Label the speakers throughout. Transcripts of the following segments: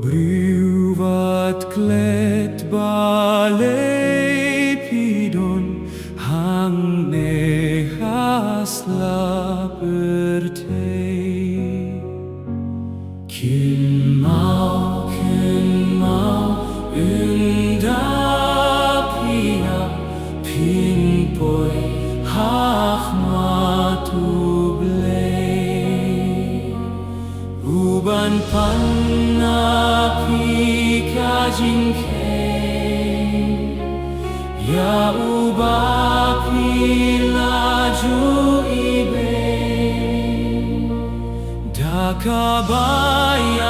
Speaker 1: Briew wat klet balei pidon hangne hasla pyrthei Kynmaw ynda pynkhreh hakhmat U Blei uban jingkyrmen ya uba pilaju ieng da kaba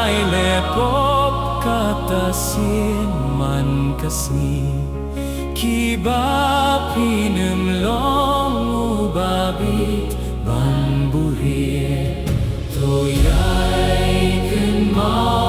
Speaker 1: ay lepop katasin man kasni kiba pinamlong ubabit banburir toyay Kynmaw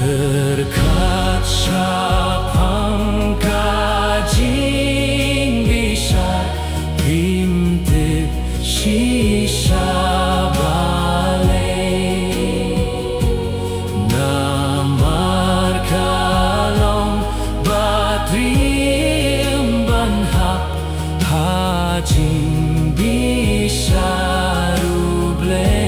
Speaker 1: pyrkhat shaphang jingbishar rimtib shisha balei namar kalong batrim banhap jingbishar U Blei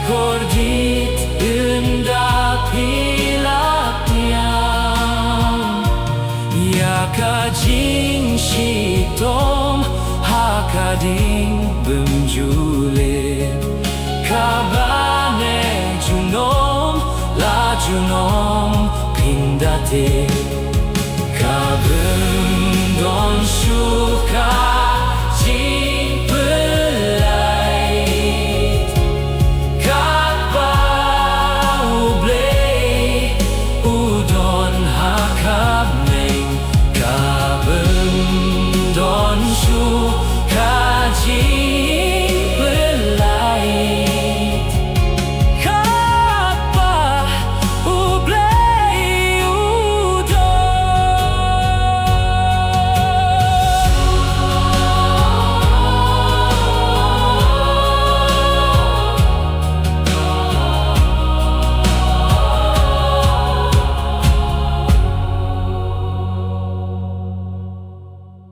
Speaker 1: Kordit ynda yaka jingshitom hakading bumjulir kabane junom la junom pindate kabundon shuka